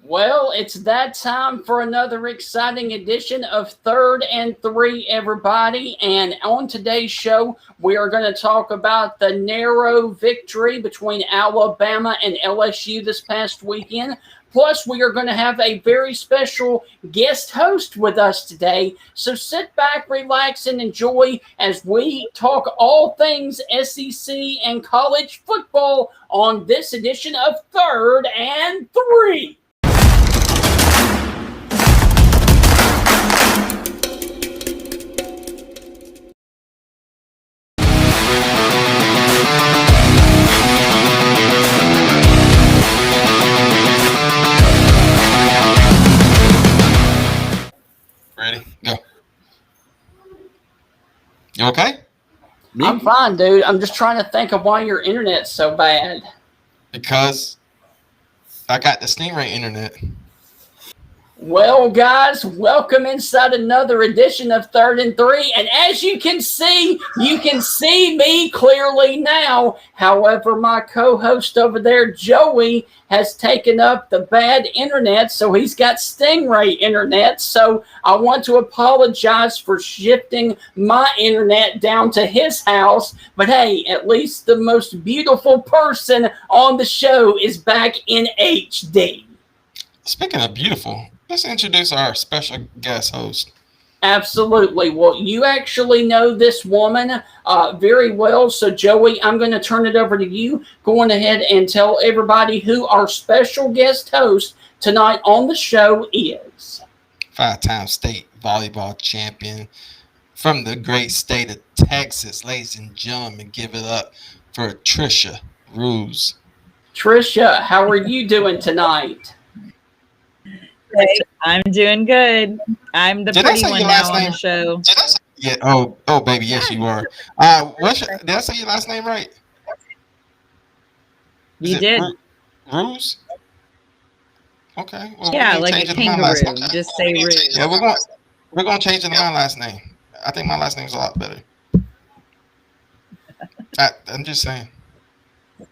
Well, it's that time for another exciting edition of Third and Three, everybody. And on today's show, we are going to talk about the narrow victory between Alabama and LSU this past weekend. Plus, we are going to have a very special guest host with us today. So sit back, relax, and enjoy as we talk all things SEC and college football on this edition of Third and Three. Ready? Go. You okay? Me? I'm fine, dude. I'm just trying to think of why your internet's so bad. Because I got the Stingray internet. Well, guys, welcome inside another edition of Third and Three. And as you can see me clearly now. However, my co-host over there, Joey, has taken up the bad internet, so he's got Stingray internet. So I want to apologize for shifting my internet down to his house. But hey, at least the most beautiful person on the show is back in HD. Speaking of beautiful, let's introduce our special guest host. Absolutely. Well, you actually know this woman very well. So, Joey, I'm going to turn it over to you. Go on ahead and tell everybody who our special guest host tonight on the show is. 5-time state volleyball champion from the great state of Texas. Ladies and gentlemen, give it up for Tricia Roos. Tricia, how are you doing tonight? Hey, I'm doing good. I'm the pretty one now on the show. Yeah. Oh, baby. Yes, you are. Did I say your last name right? You did. Roos? Okay. Well, yeah, like a kangaroo. Just say Roos. Yeah, we're gonna change it to my last name. I think my last name's a lot better. I'm just saying.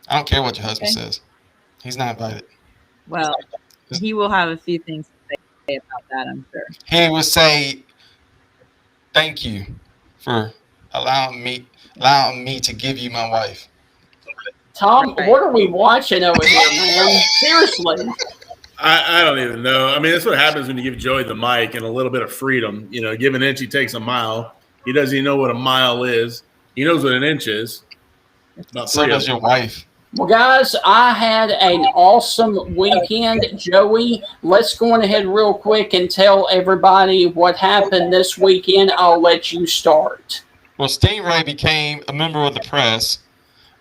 I don't care what your husband says. He's not invited. Well, he will have a few things to say about that, I'm sure. He would say, "Thank you for allowing me to give you my wife." Tom, what are we watching over here, man? Seriously. I don't even know. I mean, that's what happens when you give Joey the mic and a little bit of freedom. You know, give an inch, he takes a mile. He doesn't even know what a mile is. He knows what an inch is. So does your wife. Well, guys, I had an awesome weekend. Joey, let's go on ahead real quick and tell everybody what happened this weekend. I'll let you start. Well, Stingray became a member of the press,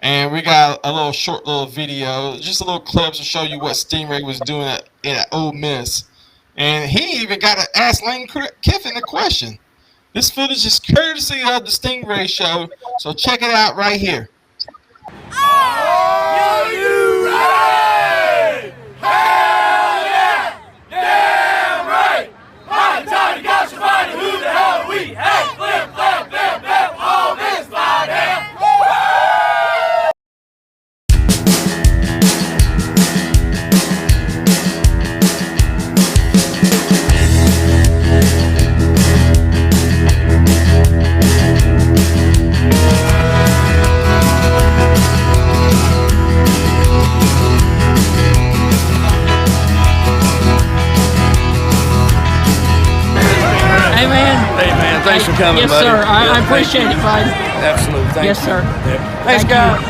and we got a short video, just a little clip to show you what Stingray was doing at Ole Miss. And he even got to ask Lane Kiffin a question. This footage is courtesy of the Stingray Show, so check it out right here. Are you ready? Hell yeah! Damn right! I'm Johnny Gosh, who the hell are we? Hey, flip, flap, flip, flap, all this fly down. Thanks for coming, yes, buddy. Yes, sir. I appreciate it, bud. Absolutely. Thank yes, you. sir. Yep. Thanks, guys.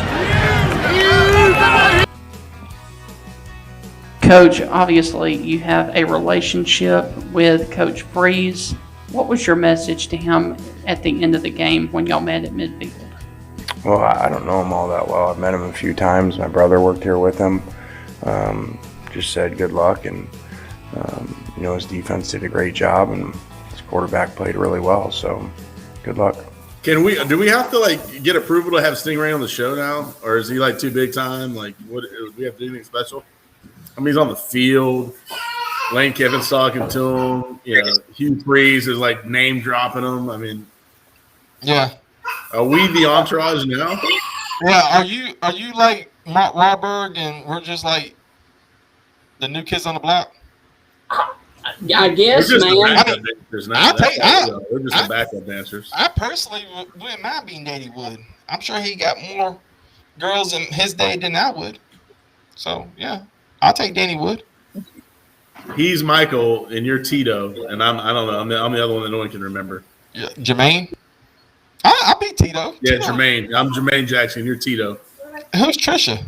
Coach, obviously you have a relationship with Coach Freeze. What was your message to him at the end of the game when y'all met at midfield? Well, I don't know him all that well. I've met him a few times. My brother worked here with him. Just said good luck, and his defense did a great job, and quarterback played really well, so good luck. Do we have to get approval to have Stingray on the show now, or is he too big time? What do we have to do anything special? I mean, he's on the field. Lane Kiffin's talking to him. Hugh Freeze is name dropping him. I mean, yeah. Are we the entourage now? Yeah. Are you like Mark Wahlberg, and we're just like the new kids on the block? I guess, They're just the man. backup dancers now. They're just the backup dancers. I personally wouldn't mind being Daddy Wood. I'm sure he got more girls in his day than I would. So yeah, I'll take Danny Wood. He's Michael, and you're Tito, and I don't know. I'm the other one that no one can remember. Yeah, Jermaine. I'll be Tito. Yeah, Tito. Jermaine. I'm Jermaine Jackson. You're Tito. Who's Tricia?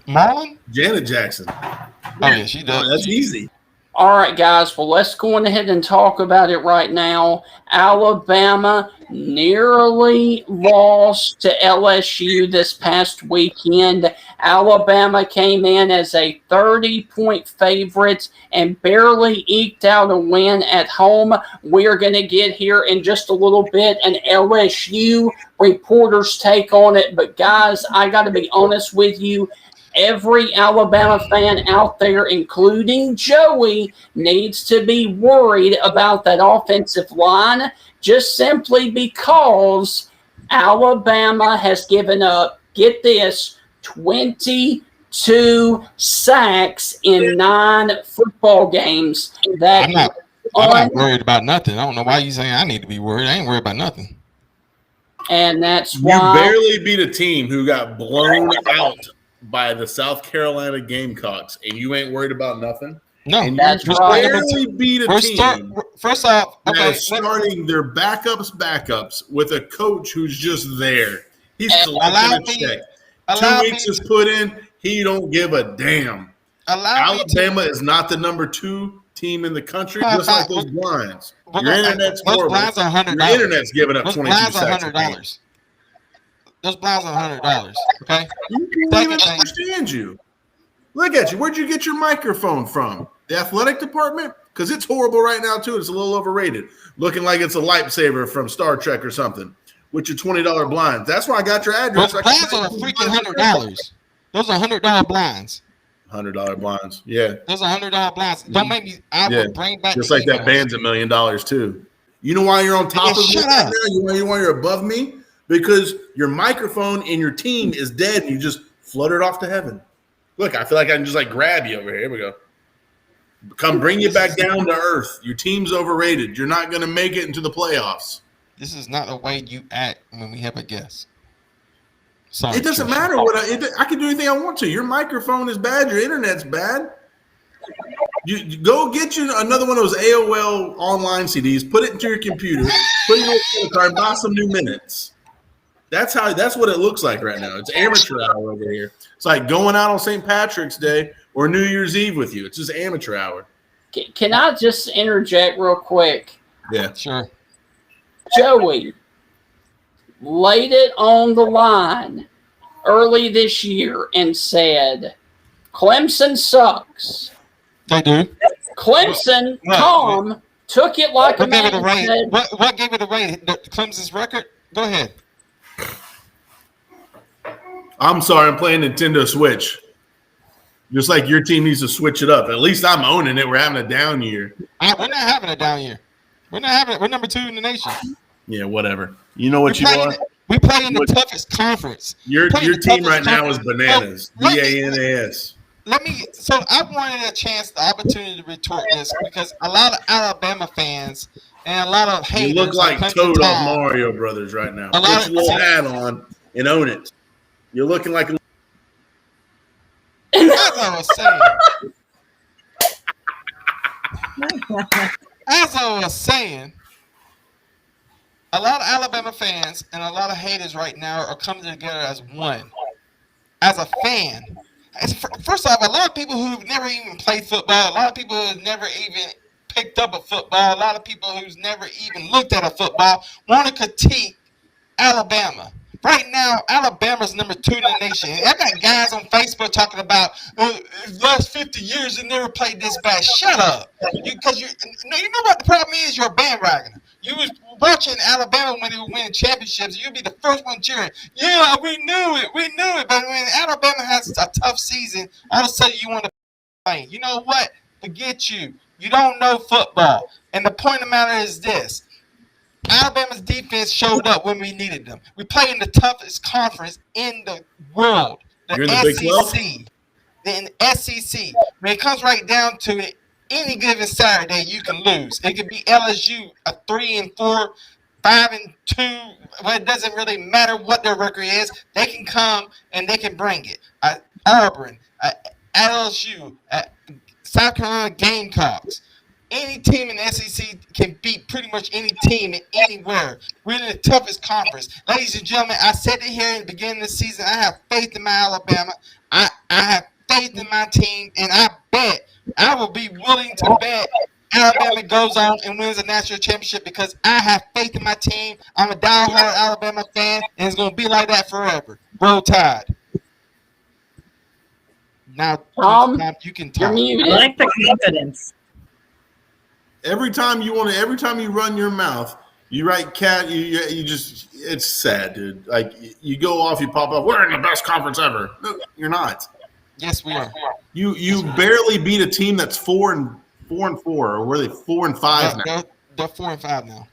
Marlon? Janet Jackson. Oh yeah, she does. Oh, that's easy. All right, guys. Well, let's go ahead and talk about it right now. Alabama nearly lost to LSU this past weekend. Alabama came in as a 30-point favorite and barely eked out a win at home. We're going to get here in just a little bit an LSU reporter's take on it. But, guys, I got to be honest with you. Every Alabama fan out there, including Joey, needs to be worried about that offensive line just simply because Alabama has given up, get this, 22 sacks in 9 football games. I'm not worried about nothing. I don't know why you saying I need to be worried. I ain't worried about nothing. And that's You why barely beat a team who got blown out by the South Carolina Gamecocks, and you ain't worried about nothing? No, and that's you right. barely beat a team first off, okay, starting their backups with a coach who's just there. He's allow collecting me- a check. 2 weeks is put in. He don't give a damn. Alabama is not the number 2 team in the country, just like those blinds. Your internet's horrible. Those blinds are $100. Your internet's giving up those 22 blinds are sacks. $100. Those blinds are $100. Okay. You can't even understand you. Look at you. Where'd you get your microphone from? The athletic department? Because it's horrible right now, too. It's a little overrated. Looking like it's a lightsaber from Star Trek or something with your $20 blinds. That's why I got your address. Those blinds are freaking $100. Those are $100 blinds. $100 blinds. Yeah. Those are $100 blinds. Don't make me. I will bring back. Just like that band's $1 million, too. You know why you're on top of me right now? You know why you're above me? Because your microphone and your team is dead and you just fluttered off to heaven. Look, I feel like I can just like grab you over here. Here we go. Come bring you back down to earth. Your team's overrated. You're not going to make it into the playoffs. This is not the way you act when we have a guest. Sorry, it doesn't matter what I can do anything I want to. Your microphone is bad. Your internet's bad. You go get you another one of those AOL online CDs. Put it into your computer. Put it in your card. Buy some new minutes. That's what it looks like right now. It's amateur hour over here. It's like going out on St. Patrick's Day or New Year's Eve with you. It's just amateur hour. Can I just interject real quick? Yeah. Sure. Joey laid it on the line early this year and said, Clemson sucks. They do. Clemson, Tom, took it like a man. What gave it away? Clemson's record? Go ahead. I'm sorry, I'm playing Nintendo Switch. Just like your team needs to switch it up. At least I'm owning it. We're having a down year. We're not having a down year. We're not having it. We're number 2 in the nation. Yeah, whatever. You know what you are? We play in the toughest conference. Your team right now is bananas. BANAS. So I wanted the opportunity to retort this because a lot of Alabama fans and a lot of haters. You look like Toad off Mario Brothers right now. Put your little hat on and own it. You're looking like a. As I was saying, a lot of Alabama fans and a lot of haters right now are coming together as one. As a fan. First off, a lot of people who've never even played football, a lot of people who've never even picked up a football, a lot of people who's never even looked at a football want to critique Alabama. Right now, Alabama's number 2 in the nation. I got guys on Facebook talking about last 50 years they never played this bad. Shut up. You know what the problem is? You're a bandwagoner. You was watching Alabama when they were winning championships. You'd be the first one cheering. Yeah, we knew it. But when Alabama has a tough season, all of a sudden you want to play. You know what? Forget you. You don't know football. And the point of the matter is this. Alabama's defense showed up when we needed them. We play in the toughest conference in the world, the SEC. The SEC. When it comes right down to it, any given Saturday you can lose. It could be LSU, a 3-4, 5-2. Well, it doesn't really matter what their record is. They can come and they can bring it. Auburn, LSU, South Carolina Gamecocks. Any team in the SEC can beat pretty much any team anywhere. We're in the toughest conference. Ladies and gentlemen, I said it here in the beginning of the season. I have faith in my Alabama. I have faith in my team, and I will be willing to bet Alabama goes on and wins a national championship because I have faith in my team. I'm a diehard Alabama fan, and it's going to be like that forever. Roll Tide. Now, Tom, you can talk. I like the confidence. Every time you run your mouth, you write cat. You just, it's sad, dude. Like you go off, you pop up. We're in the best conference ever. No, you're not. Yes, we are. You barely beat a team that's 4-4, or were they 4-5 now? They're 4-5 now.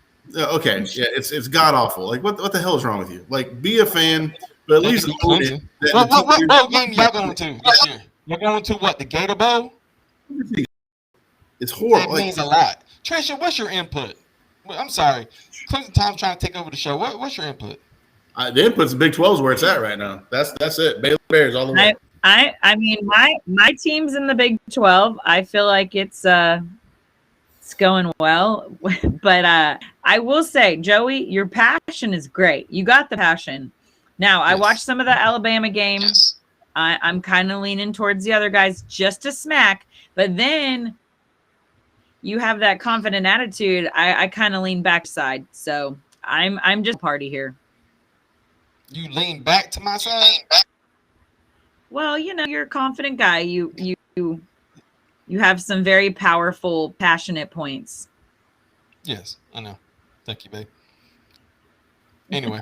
Okay, yeah, it's god awful. Like what the hell is wrong with you? Like be a fan, but at least own it. What game y'all going to this year? You're going to what? The Gator Bowl? It's horrible. That means a lot. Tricia, what's your input? I'm sorry. Clemson Tom trying to take over the show. What's your input? The input's Big 12 is where it's at right now. That's it. Baylor Bears all the way. I mean, my team's in the Big 12. I feel like it's going well, but I will say, Joey, your passion is great. You got the passion. Now, I watched some of the Alabama game. Yes. I'm kind of leaning towards the other guys just a smack, but then you have that confident attitude. I kind of lean backside, so I'm just party here. You lean back to my side? Well, you're a confident guy. You have some very powerful, passionate points. Yes, I know. Thank you, babe. Anyway,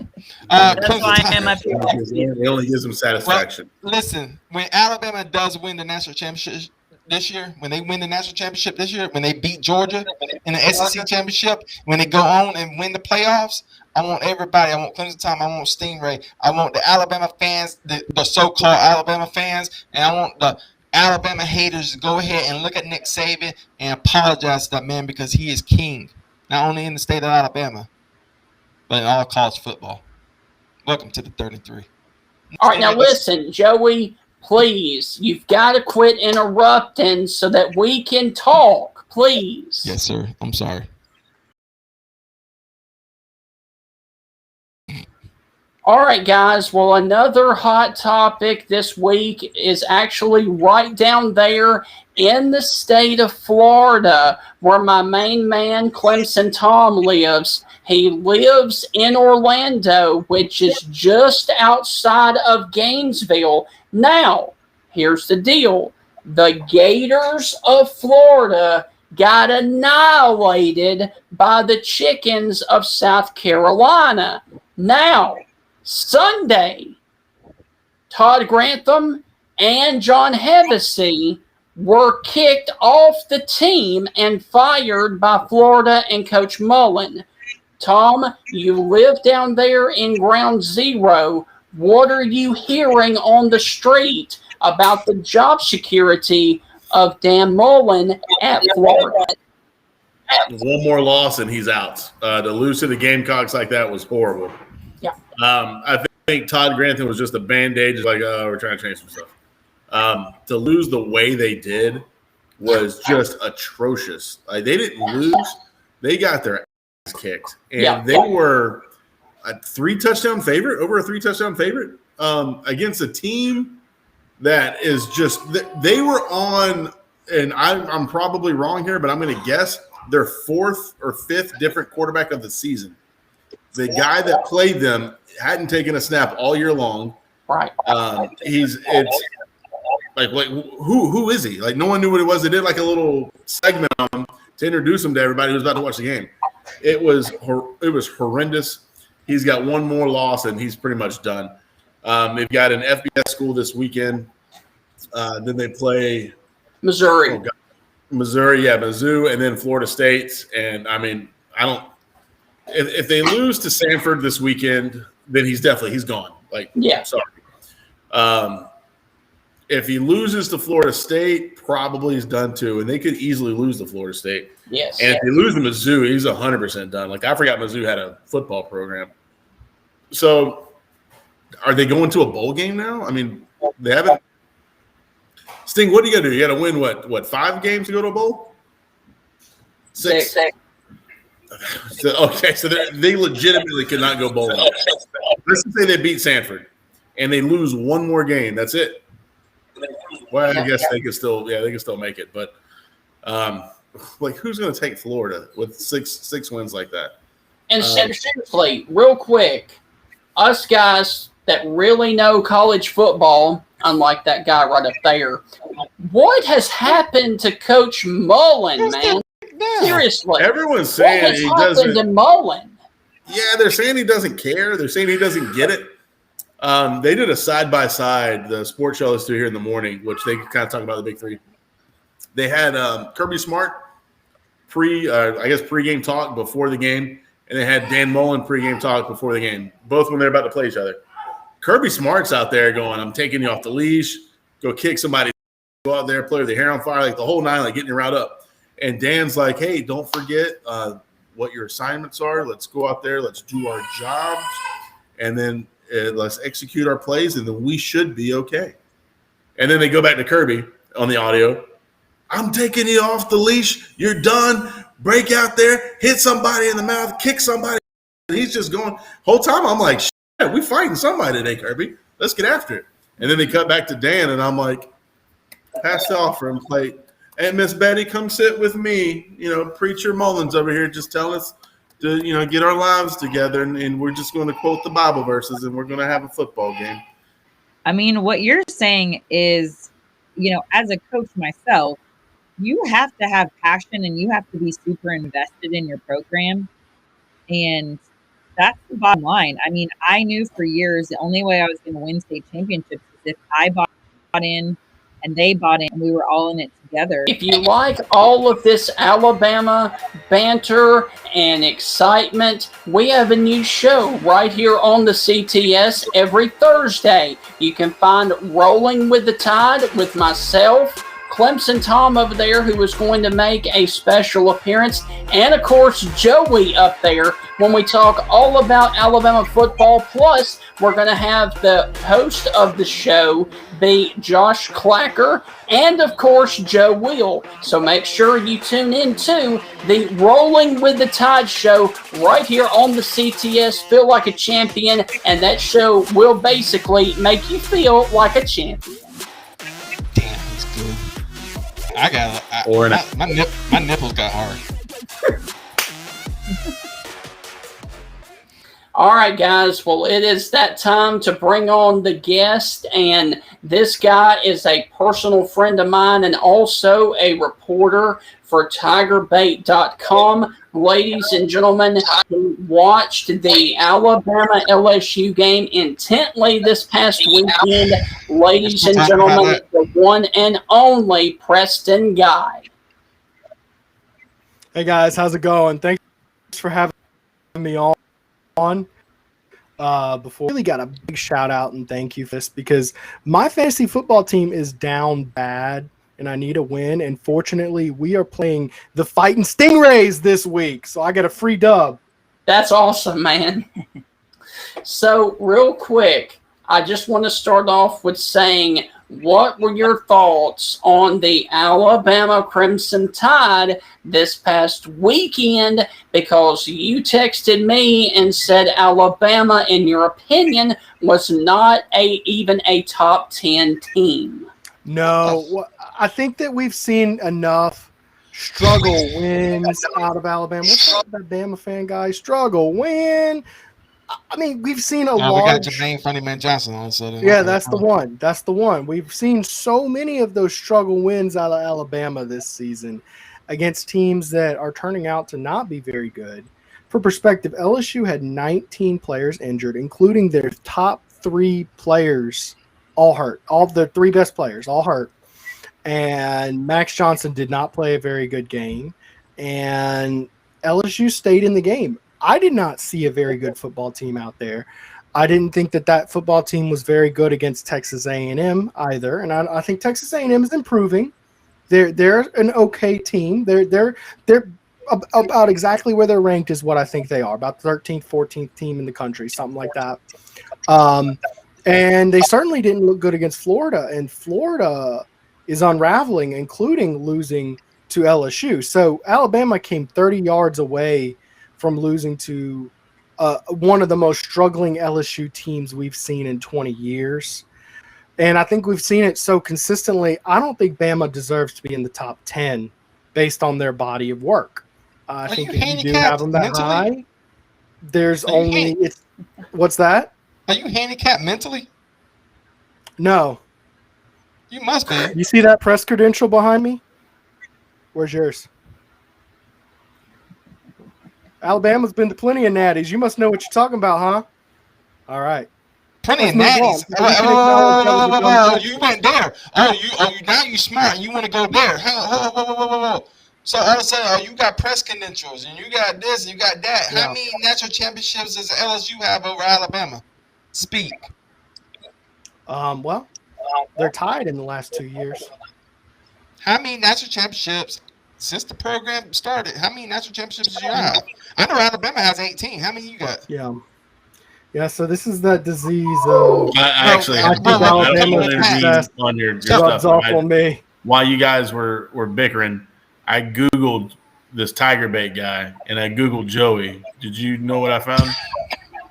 that's why I'm up here. It only gives them satisfaction. Well, listen, when Alabama does win the national championship this year, when they win the national championship this year, when they beat Georgia in the SEC championship, when they go on and win the playoffs, I want everybody. I want Clemson Tom. I want Stingray. I want the Alabama fans, the so-called Alabama fans, and I want the Alabama haters to go ahead and look at Nick Saban and apologize to that man because he is king, not only in the state of Alabama, but in all college football. Welcome to the 33. All right, now listen, Joey, please, you've got to quit interrupting so that we can talk, please. Yes, sir. I'm sorry. All right, guys. Well, another hot topic this week is actually right down there in the state of Florida, where my main man, Clemson Tom, lives. He lives in Orlando, which is just outside of Gainesville. Now, here's the deal. The Gators of Florida got annihilated by the Chickens of South Carolina. Now, Sunday, Todd Grantham and John Hevesy were kicked off the team and fired by Florida and Coach Mullen. Tom, you live down there in Ground Zero. What are you hearing on the street about the job security of Dan Mullen at Florida? One more loss and he's out. To lose to the Gamecocks like that was horrible. Yeah. I think Todd Grantham was just a band-aid, just like, oh, we're trying to change some stuff. To lose the way they did was just atrocious. Like, they didn't lose. They got their ass kicked. And they were a 3-touchdown favorite, over a 3-touchdown favorite, against a team that is just – they were on – and I'm probably wrong here, but I'm going to guess their 4th or 5th different quarterback of the season. The guy that played them hadn't taken a snap all year long. Right. It's like who is he? Like, no one knew what it was. They did like a little segment on him to introduce him to everybody who was about to watch the game. It was horrendous. He's got one more loss and he's pretty much done. They've got an FBS school this weekend. Then they play Missouri. Missouri, yeah, Mizzou, and then Florida State. And I mean, if they lose to Sanford this weekend, then he's gone. Like, yeah, sorry. if he loses to Florida State, probably he's done too, and they could easily lose to Florida State. Yes. And if they lose to Mizzou, he's 100% done. Like, I forgot Mizzou had a football program. So, are they going to a bowl game now? I mean, they haven't. Sting, what do you got to do? You got to win what 5 games to go to a bowl? 6. So, okay, so they legitimately could not go bowling. Let's just say they beat Sanford, and they lose one more game. That's it. Well, I guess they could still make it. But like, who's going to take Florida with six wins like that? And seriously, real quick, us guys that really know college football, unlike that guy right up there, what has happened to Coach Mullen, man? Seriously, everyone's saying he doesn't. To Mullen? Yeah, they're saying he doesn't care. They're saying he doesn't get it. They did a side-by-side, the sports show let's do here in the morning, which they kind of talk about the big three. They had Kirby Smart pregame talk before the game, and they had Dan Mullen pregame talk before the game, both when they're about to play each other. Kirby Smart's out there going, I'm taking you off the leash, go kick somebody, go out there, play with your hair on fire, like the whole nine, like getting you riled up. And Dan's like, hey, don't forget what your assignments are. Let's go out there, let's do our jobs, and then let's execute our plays, and then we should be okay. And then they go back to Kirby on the audio. I'm taking you off the leash. You're done. Break out there, hit somebody in the mouth, kick somebody. And he's just going. Whole time I'm like, shit, we fighting somebody today, Kirby. Let's get after it. And then they cut back to Dan, and I'm like, pass it off for him. Like, hey, Miss Betty, come sit with me. Preacher Mullins over here just telling us to, get our lives together, and we're just going to quote the Bible verses, and we're going to have a football game. I mean, what you're saying is, as a coach myself, you have to have passion and you have to be super invested in your program. And that's the bottom line. I mean, I knew for years the only way I was going to win state championships is if I bought in and they bought in and we were all in it together. If you like all of this Alabama banter and excitement, we have a new show right here on the CTS every Thursday. You can find Rolling with the Tide with myself, Clemson Tom over there, who is going to make a special appearance, and of course Joey up there when we talk all about Alabama football. Plus, we're going to have the host of the show be Josh Clacker, and of course Joe Wheel. So make sure you tune in to the Rolling with the Tide show right here on the CTS. Feel like a champion, and that show will basically make you feel like a champion. Damn, that's good. My nipples got hard. All right, guys. Well, it is that time to bring on the guest, and this guy is a personal friend of mine and also a reporter for TigerBait.com. Ladies and gentlemen, who watched the Alabama LSU game intently this past weekend, ladies and gentlemen, the one and only Preston Guy. Hey guys, how's it going? Thanks for having me on. Before, really got a big shout out and thank you for this, because my fantasy football team is down bad and I need a win. And fortunately, we are playing the Fighting Stingrays this week, so I got a free dub. That's awesome, man. So, real quick, I just want to start off with saying, what were your thoughts on the Alabama Crimson Tide this past weekend? Because you texted me and said Alabama, in your opinion, was not even a top 10 team. No, I think that we've seen enough struggle wins out of Alabama. What's up with that Bama fan guy? Struggle win. I mean, we've seen a large. We got Jermaine Funnyman Johnson on. So yeah, that's the one. That's the one. We've seen so many of those struggle wins out of Alabama this season against teams that are turning out to not be very good. For perspective, LSU had 19 players injured, including their top 3 players all hurt. All the 3 best players all hurt. And Max Johnson did not play a very good game. And LSU stayed in the game. I did not see a very good football team out there. I didn't think that football team was very good against Texas A&M either, and I think Texas A&M is improving. They're an okay team. They're about exactly where they're ranked is what I think they are, about 13th, 14th team in the country, something like that. And they certainly didn't look good against Florida, and Florida is unraveling, including losing to LSU. So Alabama came 30 yards away from losing to one of the most struggling LSU teams we've seen in 20 years. And I think we've seen it so consistently. I don't think Bama deserves to be in the top 10 based on their body of work. I think if you do have them that high, there's only – what's that? Are you handicapped mentally? No. You must be. You see that press credential behind me? Where's yours? Alabama's been to plenty of natties. You must know what you're talking about, huh? All right. Plenty of natties. You went there. Now you smart. You want to go there. Whoa. So all of a sudden, you got press credentials, and you got this, and you got that. Yeah. How many national championships does LSU have over Alabama? Speak. Well, they're tied in the last 2 years. How many national championships since the program started? How many national championships do you have? I know Alabama has 18. How many you got? Yeah. So this is that disease of I actually had on your stuff on me. While you guys were bickering, I Googled this Tiger Bait guy and I Googled Joey. Did you know what I found?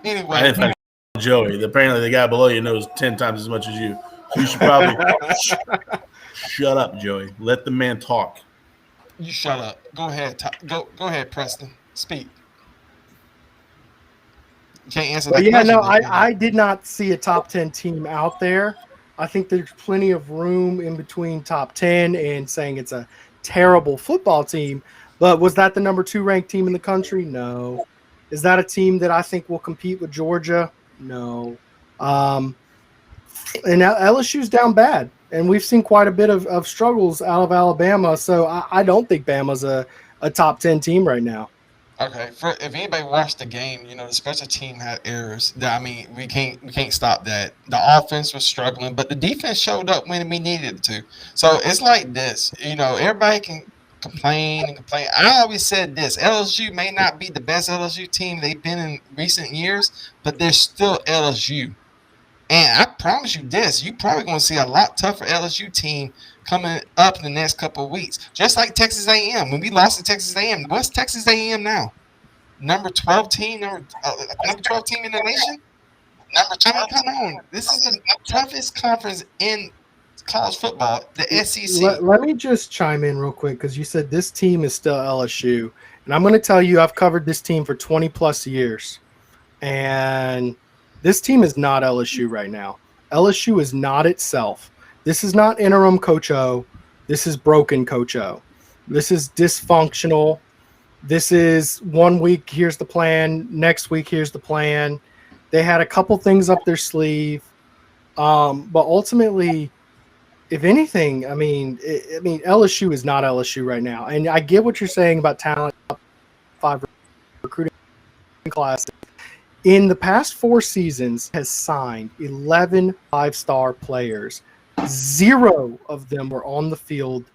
Anyway, I didn't find Joey. Apparently, the guy below you knows 10 times as much as you. So you should probably shut up, Joey. Let the man talk. You shut up. Go ahead. Go ahead, Preston. Speak. You can't answer that question. I did not see a top 10 team out there. I think there's plenty of room in between top 10 and saying it's a terrible football team. But was that the number 2 ranked team in the country? No. Is that a team that I think will compete with Georgia? No. And LSU's down bad. And we've seen quite a bit of struggles out of Alabama. So I don't think Bama's a top 10 team right now. Okay. If anybody watched the game, the special team had errors. We can't stop that. The offense was struggling, but the defense showed up when we needed it to. So it's like this. Everybody can complain and complain. I always said this: LSU may not be the best LSU team they've been in recent years, but they're still LSU. And I promise you this: you're probably going to see a lot tougher LSU team coming up in the next couple of weeks. Just like Texas A&M. When we lost to Texas A&M, what's Texas A&M now? Number 12 team, number 12 team in the nation. Come on, this is the toughest conference in college football, the SEC. Let me just chime in real quick because you said this team is still LSU, and I'm going to tell you I've covered this team for 20 plus years, and this team is not LSU right now. LSU is not itself. This is not interim Coach O. This is broken Coach O. This is dysfunctional. This is 1 week, here's the plan. Next week, here's the plan. They had a couple things up their sleeve. But ultimately, if anything, LSU is not LSU right now. And I get what you're saying about talent, 5 recruiting classes. In the past 4 seasons, has signed 11 5-star players. 0 of them were on the field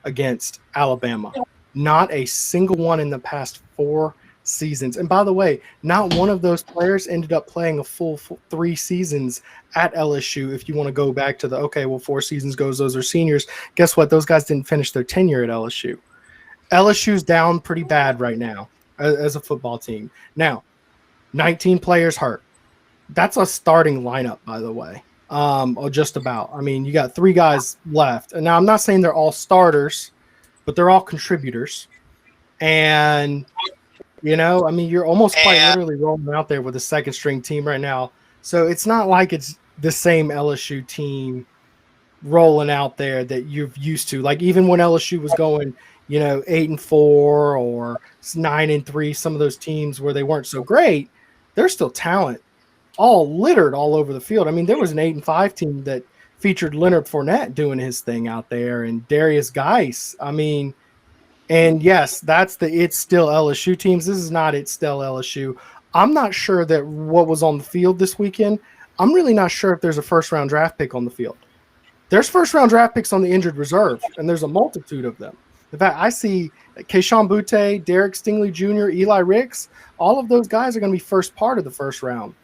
against Alabama. Not a single one in the past 4 seasons. And by the way, not one of those players ended up playing a full 3 seasons at LSU. If you want to go back to 4 seasons goes, those are seniors. Guess what? Those guys didn't finish their tenure at LSU. LSU's down pretty bad right now as a football team. Now, 19 players hurt. That's a starting lineup, by the way. Or just about. You got 3 guys left. And now I'm not saying they're all starters, but they're all contributors. And, you're almost quite literally rolling out there with a second string team right now. So it's not like it's the same LSU team rolling out there that you're used to. Like even when LSU was going, 8-4 or 9-3, some of those teams where they weren't so great, there's still talent all littered all over the field. There was an 8-5 team that featured Leonard Fournette doing his thing out there and Darius Geis. And yes, it's still LSU teams. This is not it's still LSU. I'm not sure that what was on the field this weekend, I'm really not sure if there's a first-round draft pick on the field. There's first-round draft picks on the injured reserve, and there's a multitude of them. In fact, I see Keyshawn Butte, Derek Stingley Jr., Eli Ricks, all of those guys are going to be first part of the first round.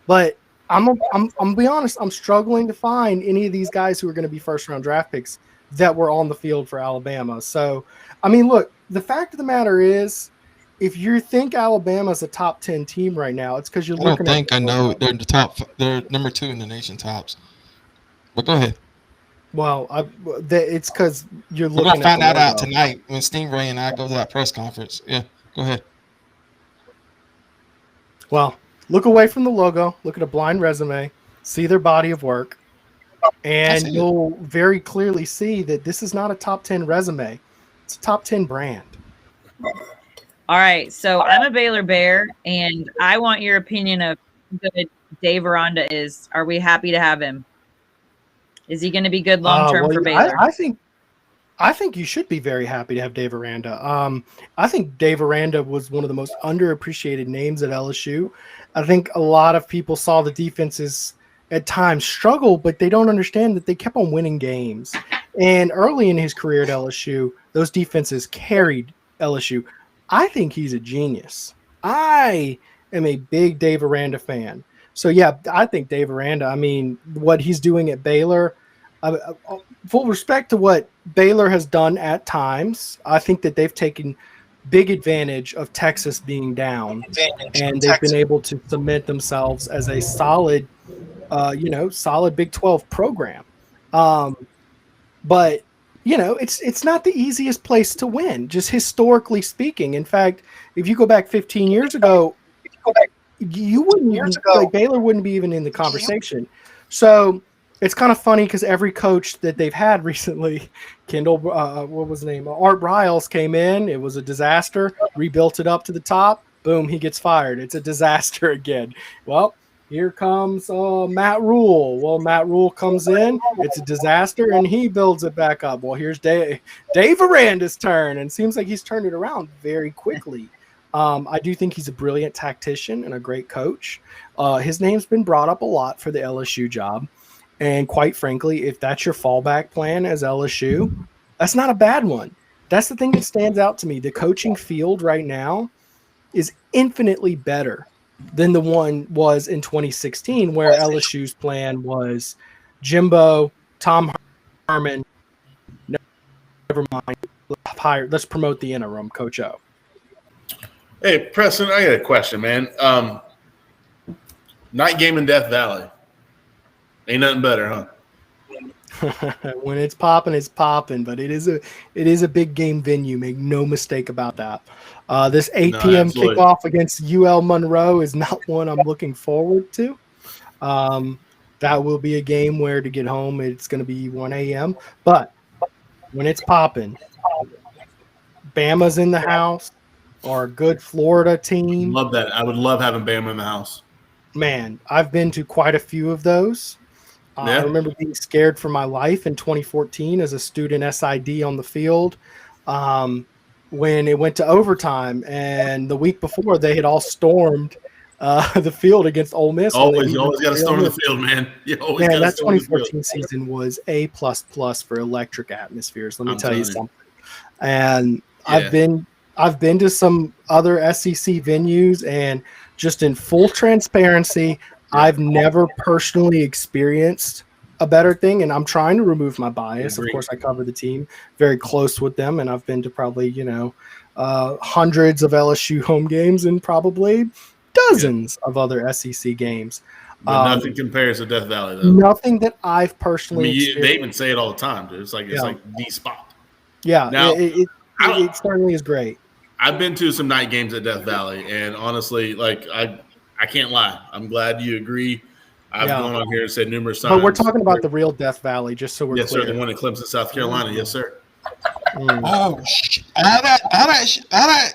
But I'm going to be honest, I'm struggling to find any of these guys who are going to be first-round draft picks that were on the field for Alabama. So, I mean, look, the fact of the matter is, if you think Alabama's a top 10 team right now, it's because you're looking at. I know they're the top. They're number 2 in the nation tops. But go ahead. Well, it's because you're looking. We're gonna find at out tonight when Stingray and I go to that press conference. Yeah, go ahead. Well, look away from the logo. Look at a blind resume. See their body of work, and you'll very clearly see that this is not a top 10 resume. It's a top 10 brand. All right, so I'm a Baylor Bear, and I want your opinion of how good Dave Aranda is. Are we happy to have him? Is he going to be good long term for Baylor? I think you should be very happy to have Dave Aranda. I think Dave Aranda was one of the most underappreciated names at LSU. I think a lot of people saw the defenses at times struggle, but they don't understand that they kept on winning games. And early in his career at LSU, those defenses carried LSU. I think he's a genius. I am a big Dave Aranda fan. So, yeah, I think Dave Aranda, I mean, what he's doing at Baylor, full respect to what Baylor has done at times, I think that they've taken big advantage of Texas being down, and they've been able to cement themselves as a solid, solid Big 12 program. But, it's not the easiest place to win, just historically speaking. In fact, if you go back 15 years ago, Baylor wouldn't be even in the conversation. So it's kind of funny because every coach that they've had recently, Kendall, what was his name? Art Briles came in. It was a disaster. Rebuilt it up to the top. Boom, he gets fired. It's a disaster again. Well, here comes Matt Rule. Well, Matt Rule comes in. It's a disaster, and he builds it back up. Well, here's Dave Aranda's turn, and it seems like he's turned it around very quickly. I do think he's a brilliant tactician and a great coach. His name's been brought up a lot for the LSU job. And quite frankly, if that's your fallback plan as LSU, that's not a bad one. That's the thing that stands out to me. The coaching field right now is infinitely better than the one was in 2016, where LSU's plan was Jimbo, Tom Herman, never mind, let's promote the interim, Coach O. Hey, Preston, I got a question, man. Night game in Death Valley. Ain't nothing better, huh? When it's popping, it's popping. But it is a big game venue. Make no mistake about that. This 8 p.m. kickoff against UL Monroe is not one I'm looking forward to. That will be a game where to get home it's going to be 1 a.m. But when it's popping, Bama's in the house. Or a good Florida team. Love that. I would love having Bama in the house. Man, I've been to quite a few of those. I remember being scared for my life in 2014 as a student SID on the field when it went to overtime. And the week before, they had all stormed the field against Ole Miss. You always got to storm the field, man. That 2014 season was A++ for electric atmospheres. Let me tell you something. And I've been to some other SEC venues, and just in full transparency, I've never personally experienced a better thing, and I'm trying to remove my bias. Of course, I cover the team, very close with them, and I've been to probably, hundreds of LSU home games and probably dozens of other SEC games. But nothing compares to Death Valley, though. Nothing that I've personally experienced. They even say it all the time, dude. It's like the spot. Yeah, now, it certainly is great. I've been to some night games at Death Valley, and honestly, I can't lie. I'm glad you agree. I've gone on here and said numerous times. But we're talking about the real Death Valley, just so we're clear. Yes, sir. The one in Clemson, South Carolina. Yes, sir. Oh, all that.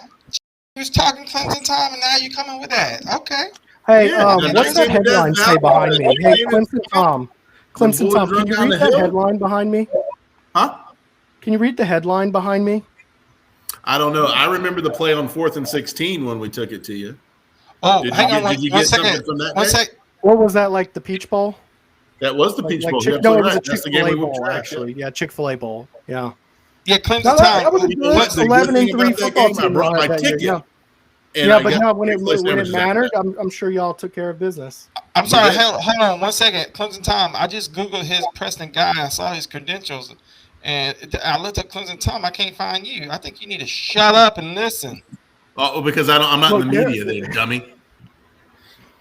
You was talking Clemson Tom, and now you coming with that. Okay. Hey, what's that headline say behind me? Hey, Clemson Tom, can you read that headline behind me? Huh? Can you read the headline behind me? I don't know. I remember the play on 4th and 16 when we took it to you. Oh, Did hang you on get, did you one get something second. from that One game? sec. What was that, like the Peach Bowl? That was the Peach Bowl. You're No, it absolutely was a right. That's the game Chick-fil-A we whooped Bowl, trash. actually. Yeah, Chick-fil-A Bowl. Yeah. Yeah, No, Clemson that Tom. was a You know what? good The good 11 thing and 3 about that football game, I team brought my that year. ticket. Yeah, And yeah, I but got no, when it Chick-fil-A sandwiches after mattered, that. I'm sure y'all took care of business. I'm sorry. did. Hold on one second. Clemson Tom. I just googled his Preston Guy. I saw his credentials, and I looked up Clemson Tom. I can't find you. I think you need to shut up and listen. Oh, because I'm not in the Look, media there, dummy.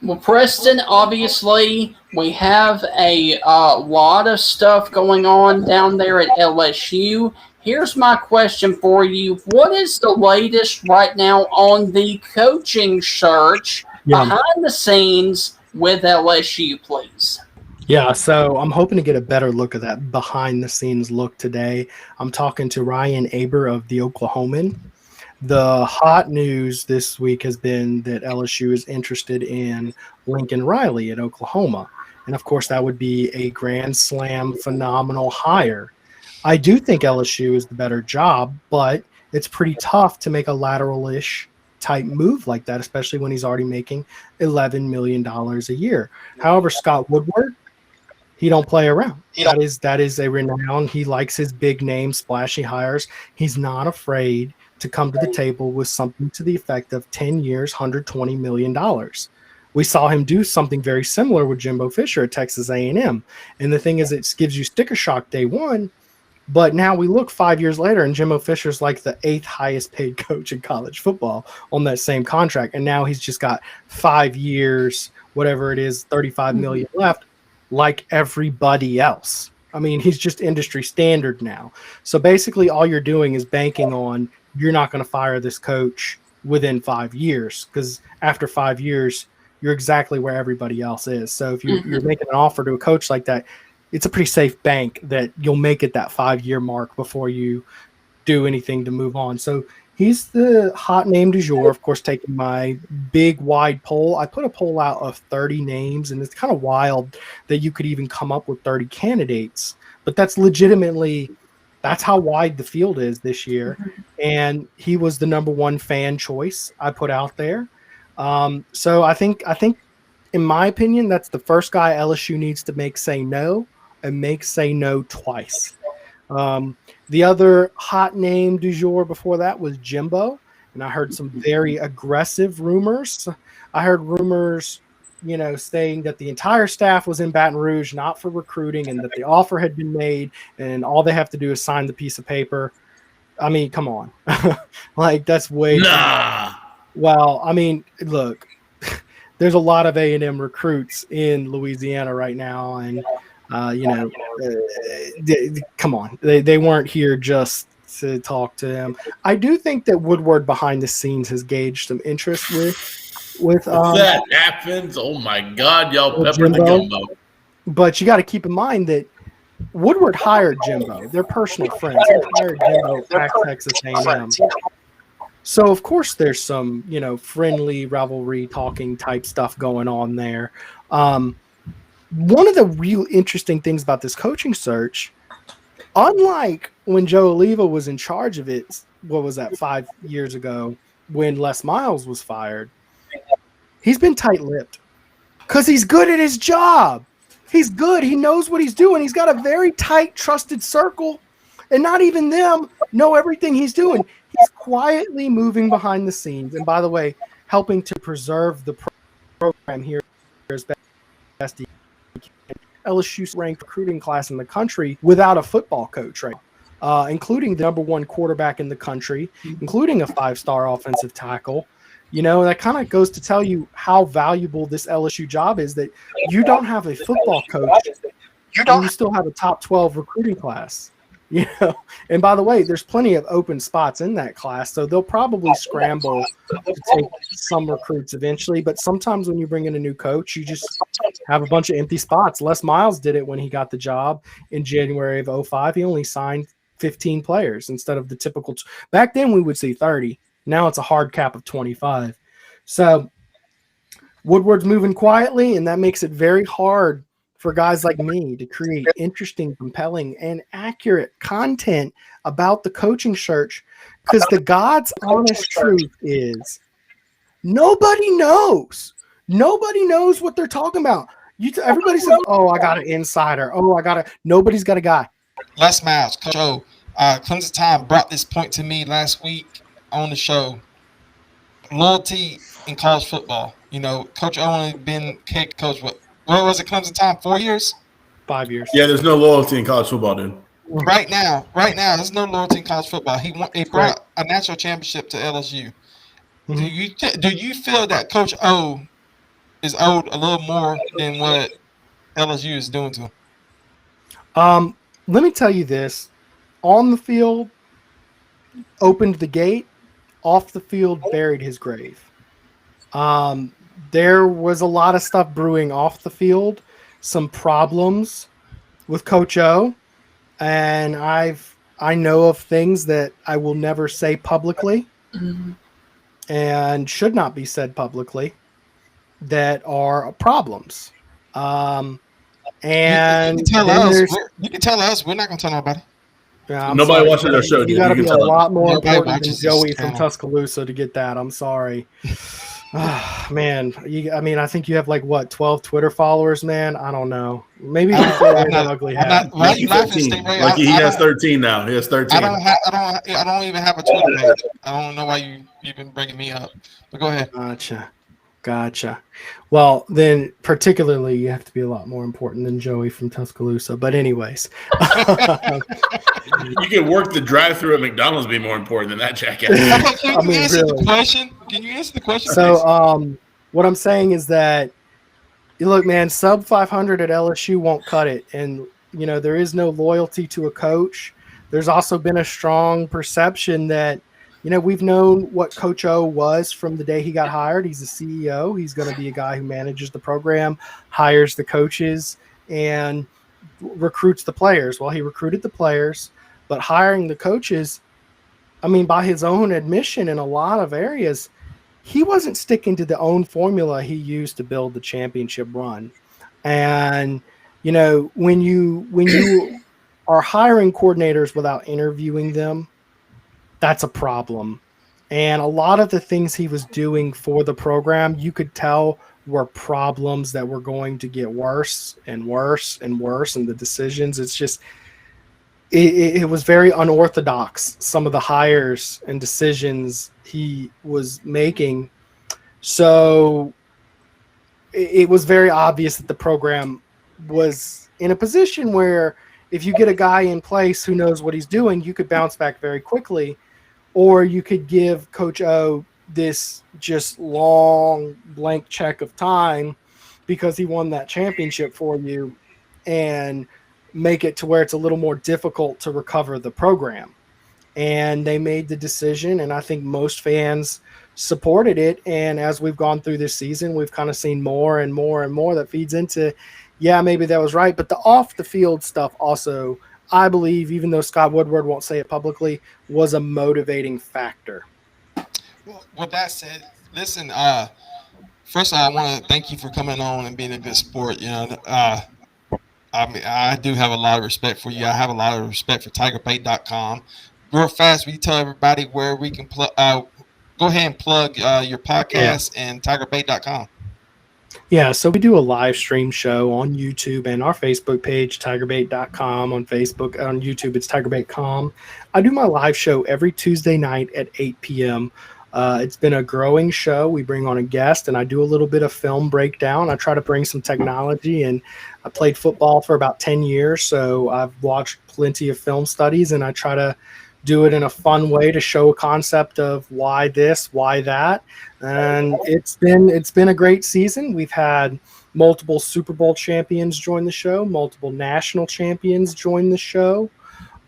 Well, Preston, obviously, we have a lot of stuff going on down there at LSU. Here's my question for you. What is the latest right now on the coaching search behind the scenes with LSU, please? Yeah, so I'm hoping to get a better look at that behind-the-scenes look today. I'm talking to Ryan Aber of the Oklahoman. The hot news this week has been that LSU is interested in Lincoln Riley at Oklahoma. And, of course, that would be a grand slam phenomenal hire. I do think LSU is the better job, but it's pretty tough to make a lateral-ish type move like that, especially when he's already making $11 million a year. However, Scott Woodward, he don't play around. That is a renown. He likes his big name, splashy hires. He's not afraid to come to the table with something to the effect of 10 years, $120 million. We saw him do something very similar with Jimbo Fisher at Texas A&M. And the thing is, it gives you sticker shock day one, but now we look 5 years later and Jimbo Fisher's like the 8th highest paid coach in college football on that same contract. And now he's just got 5 years, whatever it is, $35 million left, like everybody else. I mean, he's just industry standard now. So basically all you're doing is banking on you're not going to fire this coach within 5 years, because after 5 years, you're exactly where everybody else is. So if you're making an offer to a coach like that, it's a pretty safe bank that you'll make it that 5-year mark before you do anything to move on. So he's the hot name du jour. Of course, taking my big, wide poll. I put a poll out of 30 names, and it's kind of wild that you could even come up with 30 candidates. But that's legitimately – that's how wide the field is this year. And he was the number one fan choice I put out there. So I think, in my opinion, that's the first guy LSU needs to make say no, and make say no twice. The other hot name du jour before that was Jimbo. And I heard some very aggressive rumors. I heard rumors, saying that the entire staff was in Baton Rouge, not for recruiting, and that the offer had been made and all they have to do is sign the piece of paper. I mean, come on. Like, that's way Well, I mean, look, there's a lot of A&M recruits in Louisiana right now, and come on. They weren't here just to talk to him. I do think that Woodward behind the scenes has gauged some interest with that happens. Oh my God, y'all peppered the gumbo. But you got to keep in mind that Woodward hired Jimbo. They're personal friends. He hired Jimbo at Texas A&M. So of course there's some, friendly rivalry talking type stuff going on there. One of the real interesting things about this coaching search, unlike when Joe Oliva was in charge of it, what was that, 5 years ago when Les Miles was fired, he's been tight-lipped because he's good at his job. He's good. He knows what he's doing. He's got a very tight, trusted circle, and not even them know everything he's doing. He's quietly moving behind the scenes, and by the way, helping to preserve the program here as best he can. LSU's ranked recruiting class in the country without a football coach, right? Including the number one quarterback in the country, including a 5-star offensive tackle. That kind of goes to tell you how valuable this LSU job is, that you don't have a football coach, you still have a top 12 recruiting class. And by the way, there's plenty of open spots in that class, so they'll probably scramble to take some recruits eventually. But sometimes when you bring in a new coach, you just have a bunch of empty spots. Les Miles did it when he got the job in January of 2005. He only signed 15 players instead of the typical. Back then, we would see 30. Now it's a hard cap of 25. So Woodward's moving quietly, and that makes it very hard for guys like me to create interesting, compelling, and accurate content about the coaching search, because the God's honest truth is Nobody knows. Nobody knows what they're talking about. Everybody says, "Oh, I got an insider. Oh, Nobody's got a guy." Les Miles, Coach O, Clemson Tom brought this point to me last week on the show. Loyalty in college football. You know, Coach O only been head coach. What was it, Clemson Tom? 4 years? 5 years. Yeah, there's no loyalty in college football, dude. Right now, there's no loyalty in college football. He brought a national championship to LSU. Mm-hmm. Do you feel that Coach O is owed a little more than what LSU is doing to him? Let me tell you this: on the field, opened the gate; off the field, buried his grave. There was a lot of stuff brewing off the field, some problems with Coach O, and I know of things that I will never say publicly, and should not be said publicly, that are problems. And you can tell us. We're not going to tell nobody. Yeah, nobody watches our show. You got to be a lot more Nobody important than watches Joey this from Tuscaloosa to get that. I'm sorry. Man, I think you have 12 Twitter followers, man. I don't know. Maybe he's an ugly hat. He has 13 now. He has 13. I don't even have a Twitter page. I don't know why you've been bringing me up. But go ahead. Gotcha. Well, then particularly you have to be a lot more important than Joey from Tuscaloosa. But anyways. You can work the drive-thru at McDonald's be more important than that jackass. Can you answer the question? Can you answer the question? So what I'm saying is that, look, man, sub 500 at LSU won't cut it. And, there is no loyalty to a coach. There's also been a strong perception that, we've known what Coach O was from the day he got hired. He's the CEO. He's going to be a guy who manages the program, hires the coaches, and recruits the players. Well, he recruited the players, but hiring the coaches, by his own admission in a lot of areas, he wasn't sticking to the own formula he used to build the championship run. And, when you are hiring coordinators without interviewing them, that's a problem. And a lot of the things he was doing for the program, you could tell were problems that were going to get worse and worse and worse. And the decisions, it's just, it was very unorthodox, some of the hires and decisions he was making. So it was very obvious that the program was in a position where if you get a guy in place who knows what he's doing, you could bounce back very quickly. Or you could give Coach O this just long blank check of time because he won that championship for you and make it to where it's a little more difficult to recover the program. And they made the decision, and I think most fans supported it. And as we've gone through this season, we've kind of seen more and more and more that feeds into, yeah, maybe that was right. But the off-the-field stuff also, I believe, even though Scott Woodward won't say it publicly, was a motivating factor. Well, with that said, listen, first of all, I want to thank you for coming on and being a good sport. I do have a lot of respect for you. I have a lot of respect for TigerBait.com. Real fast, will you tell everybody where we can go ahead and plug your podcast and TigerBait.com? Yeah, so we do a live stream show on YouTube and our Facebook page, TigerBait.com. On Facebook, on YouTube, it's TigerBait.com. I do my live show every Tuesday night at 8 p.m. It's been a growing show. We bring on a guest, and I do a little bit of film breakdown. I try to bring some technology, and I played football for about 10 years, so I've watched plenty of film studies, and I try to do it in a fun way to show a concept of why this, why that. And it's been a great season. We've had multiple Super Bowl champions join the show, multiple national champions join the show,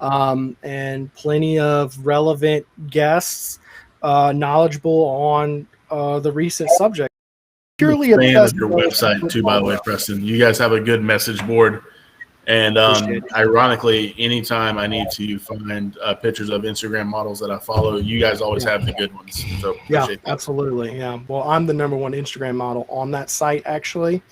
and plenty of relevant guests, knowledgeable on the recent subject. Purely a fan of your website too, by the way, Preston. You guys have a good message board. And ironically, anytime I need to find pictures of Instagram models that I follow, you guys always have the good ones. So yeah, absolutely. Yeah. Well, I'm the number one Instagram model on that site, actually.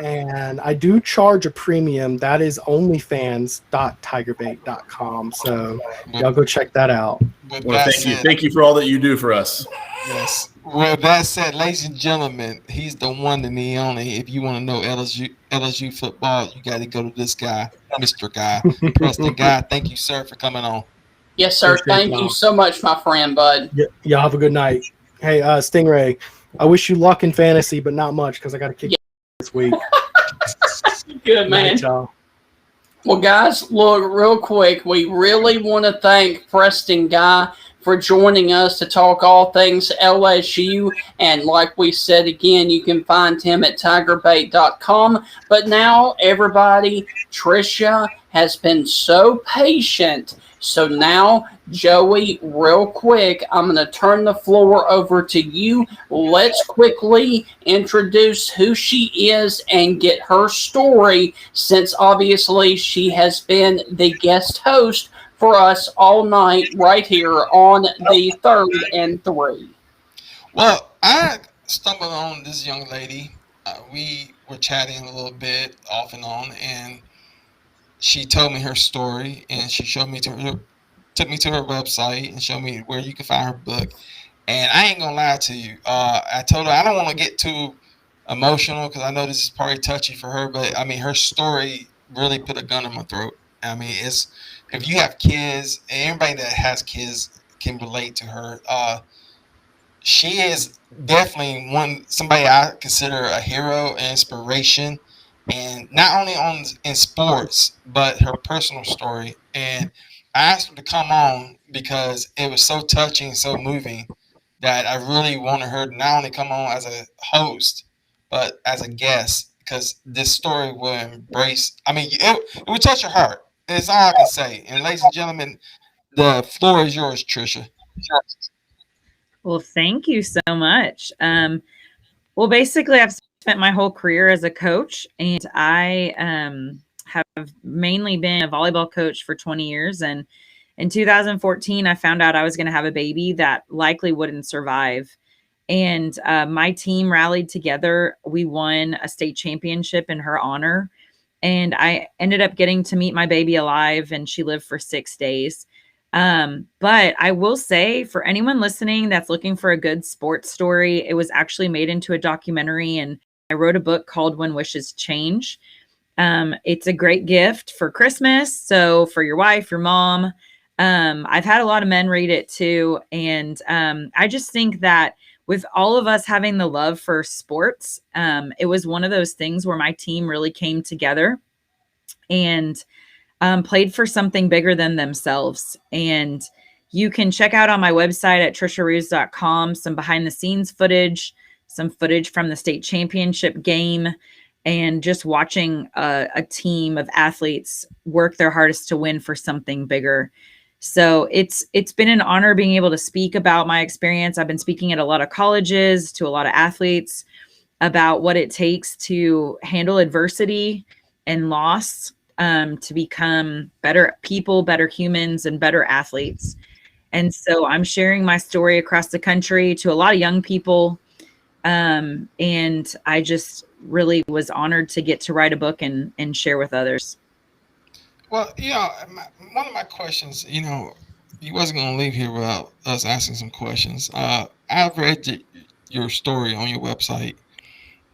And I do charge a premium. That is onlyfans.tigerbait.com. So y'all go check that out. Well, thank you for all that you do for us. Yes. Well, that said, ladies and gentlemen, he's the one and the only. If you want to know LSU football, you got to go to this guy, Mr. Guy, Preston Guy. Thank you, sir, for coming on. Yes, sir. Appreciate Thank you y'all. so much, my friend, bud. Y'all have a good night. Hey, Stingray, I wish you luck in fantasy, but not much because I got to kick this week. Good, man. Night, y'all. Well, guys, look, real quick, we really want to thank Preston Guy for joining us to talk all things LSU. And like we said again, you can find him at tigerbait.com. But now, everybody, Tricia has been so patient. So now, Joey, real quick, I'm going to turn the floor over to you. Let's quickly introduce who she is and get her story, since obviously she has been the guest host for us all night right here on the 3rd and 3. Well, I stumbled on this young lady. We were chatting a little bit off and on, and she told me her story, and she took me to her website and showed me where you can find her book. And I ain't gonna lie to you. I told her I don't want to get too emotional because I know this is probably touchy for her, but I mean her story really put a gun in my throat. I mean, it's if you have kids, anybody that has kids can relate to her. She is definitely somebody I consider a hero and inspiration, and not only in sports but her personal story. And I asked her to come on because it was so touching, so moving that I really wanted her to not only come on as a host but as a guest, because this story will embrace. I mean, it would touch your heart. That's all I can say. And ladies and gentlemen, the floor is yours, Tricia. Well, thank you so much. Well, basically, I've spent my whole career as a coach, and I have mainly been a volleyball coach for 20 years. And in 2014, I found out I was going to have a baby that likely wouldn't survive. And my team rallied together. We won a state championship in her honor. And I ended up getting to meet my baby alive, and she lived for 6 days. But I will say, for anyone listening that's looking for a good sports story, it was actually made into a documentary, and I wrote a book called When Wishes Change. It's a great gift for Christmas. So for your wife, your mom, I've had a lot of men read it too. And I just think that with all of us having the love for sports, it was one of those things where my team really came together and played for something bigger than themselves. And you can check out on my website at triciaroos.com some behind the scenes footage, some footage from the state championship game, and just watching a team of athletes work their hardest to win for something bigger. So it's been an honor being able to speak about my experience. I've been speaking at a lot of colleges to a lot of athletes about what it takes to handle adversity and loss, to become better people, better humans, and better athletes. And so I'm sharing my story across the country to a lot of young people. And I just really was honored to get to write a book and share with others. Well, one of my questions, you wasn't going to leave here without us asking some questions. I've read your story on your website.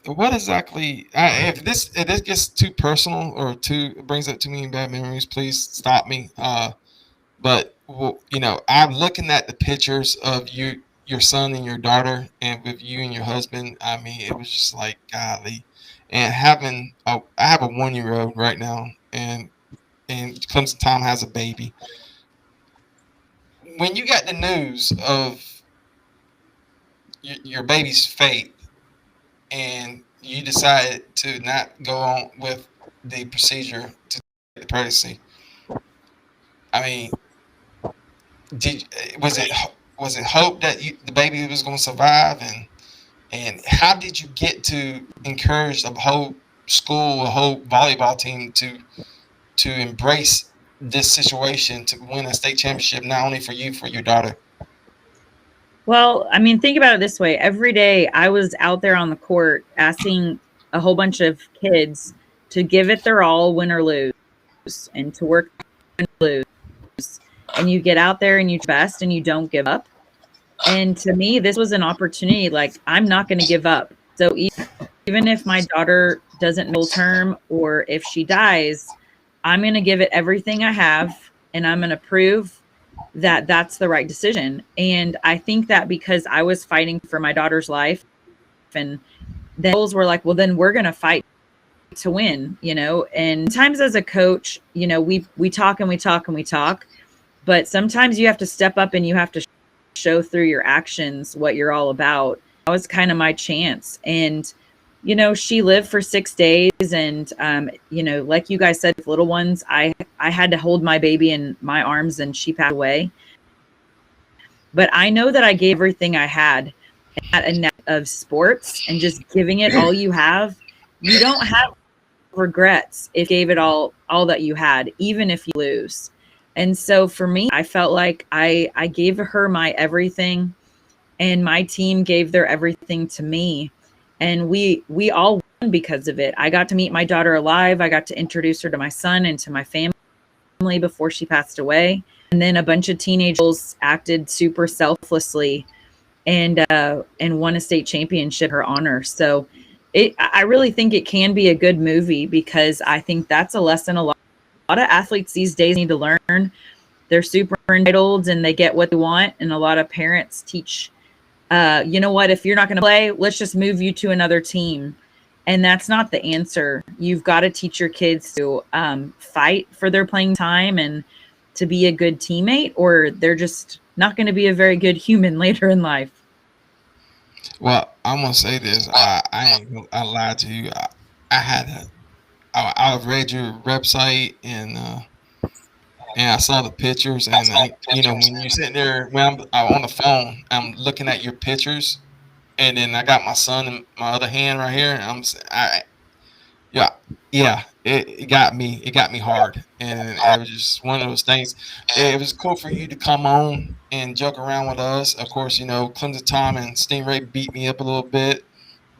What exactly, if this gets too personal or brings up too many bad memories, please stop me. But I'm looking at the pictures of your son and your daughter, and with you and your husband. I mean, it was just like, golly. And I have a 1-year-old right now, and Clemson Tom has a baby. When you got the news of your baby's fate, and you decided to not go on with the procedure to take the pregnancy, I mean, was it hope that the baby was going to survive, and how did you get to encourage the whole school, the whole volleyball team to embrace this situation to win a state championship, not only for you, for your daughter? Well, I mean, think about it this way. Every day I was out there on the court asking a whole bunch of kids to give it their all, win or lose, and to work and lose. And you get out there and you best and you don't give up. And to me, this was an opportunity. Like, I'm not going to give up. So even if my daughter doesn't middle term or if she dies, I'm going to give it everything I have, and I'm going to prove that that's the right decision. And I think that because I was fighting for my daughter's life, and the girls were like, well, then we're going to fight to win, you know. And sometimes as a coach, you know, we talk and we talk and we talk, but sometimes you have to step up and you have to show through your actions what you're all about. That was kind of my chance. And, you know, she lived for 6 days, and, you know, like you guys said, with little ones, I had to hold my baby in my arms and she passed away. But I know that I gave everything I had at a net of sports, and just giving it all you have. You don't have regrets if you gave it all that you had, even if you lose. And so for me, I felt like I gave her my everything, and my team gave their everything to me. And we all won because of it. I got to meet my daughter alive. I got to introduce her to my son and to my family before she passed away. And then a bunch of teenagers acted super selflessly and won a state championship in her honor. So I really think it can be a good movie, because I think that's a lesson a lot of athletes these days need to learn. They're super entitled and they get what they want. And a lot of parents teach, you know what, if you're not going to play, let's just move you to another team. And that's not the answer. You've got to teach your kids to fight for their playing time and to be a good teammate, or they're just not going to be a very good human later in life. Well, I'm gonna say this. I lied to you. I read your website, and I saw the pictures, and you know, when you're sitting there, when I'm on the phone, I'm looking at your pictures, and then I got my son in my other hand right here, and it got me hard, and it was just one of those things. It was cool for you to come on and joke around with us. Of course, you know, Clemson Tom and Stingray beat me up a little bit,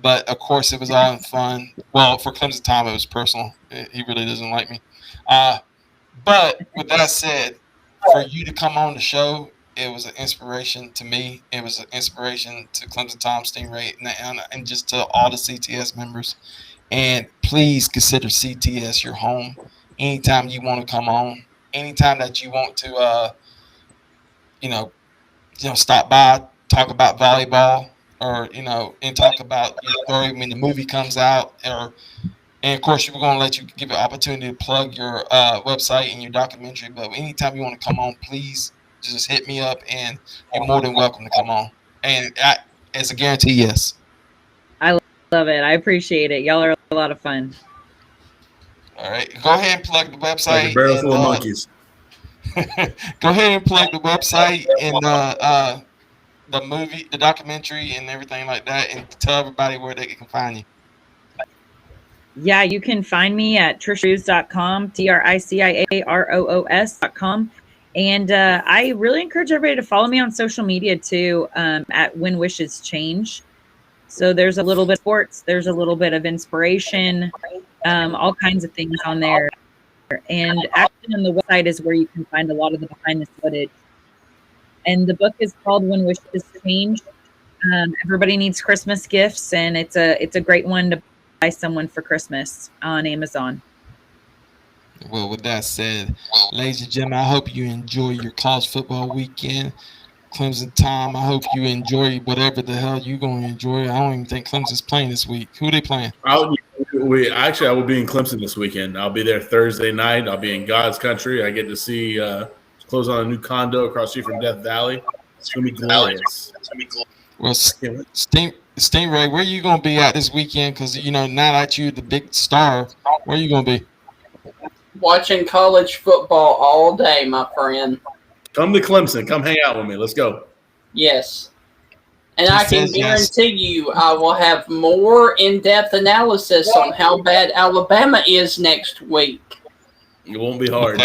but of course it was all in fun. Well, for Clemson Tom, it was personal. He really doesn't like me. But with that said, for you to come on the show, it was an inspiration to me. It was an inspiration to Clemson Tom, Stingray, and just to all the CTS members. And please consider CTS your home. Anytime you want to come on, anytime that you want to, stop by, talk about volleyball, or and talk about your story when the movie comes out, and of course we're going to let you give an opportunity to plug your website and your documentary. But anytime you want to come on, please just hit me up, and you're more than welcome to come on. And it's a guarantee, yes. Love it. I appreciate it. Y'all are a lot of fun. All right. Go ahead and plug the website. Like a barrel full of monkeys. Go ahead and plug the website and the movie, the documentary, and everything like that, and tell everybody where they can find you. Yeah, you can find me at triciaroos.com, TRICIAROOS.com. And I really encourage everybody to follow me on social media too, at When Wishes Change. So there's a little bit of sports, there's a little bit of inspiration, all kinds of things on there. And actually on the website is where you can find a lot of the behind the footage. And the book is called When Wishes Change. Everybody needs Christmas gifts, and it's a great one to buy someone for Christmas on Amazon. Well, with that said, ladies and gentlemen, I hope you enjoy your college football weekend. Clemson Tom, I hope you enjoy whatever the hell you're going to enjoy. I don't even think Clemson's playing this week. Who are they playing? I will be in Clemson this weekend. I'll be there Thursday night. I'll be in God's country. I get to see close on a new condo across the street from Death Valley. It's going to be glorious. Well, Stingray, where are you going to be at this weekend? Because, now that you're the big star, where are you going to be? Watching college football all day, my friend. Come to Clemson. Come hang out with me. Let's go. Yes. And I can guarantee you I will have more in-depth analysis on how bad Alabama is next week. It won't be hard.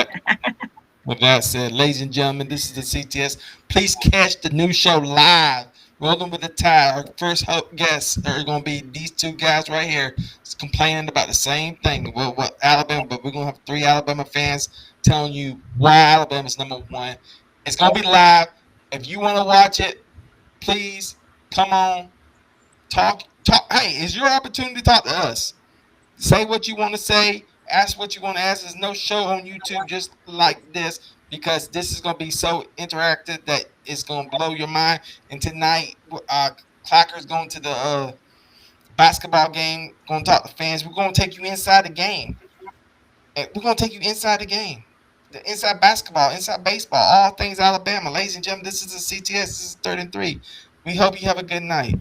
With that said, ladies and gentlemen, this is the CTS. Please catch the new show live. Rolling with the Tide. Our first guests are going to be these two guys right here complaining about the same thing. What Alabama, but we're going to have 3 Alabama fans telling you why Alabama's number 1. It's going to be live. If you want to watch it, please come on, talk. Hey, it's your opportunity to talk to us. Say what you want to say. Ask what you want to ask. There's no show on YouTube just like this because this is going to be so interactive that it's going to blow your mind. And tonight, Clacker's going to the basketball game, going to talk to fans. We're going to take you inside the game. And we're going to take you inside the game. Inside basketball, inside baseball, all things Alabama. Ladies and gentlemen, this is the CTS. This is 3rd and 3. We hope you have a good night.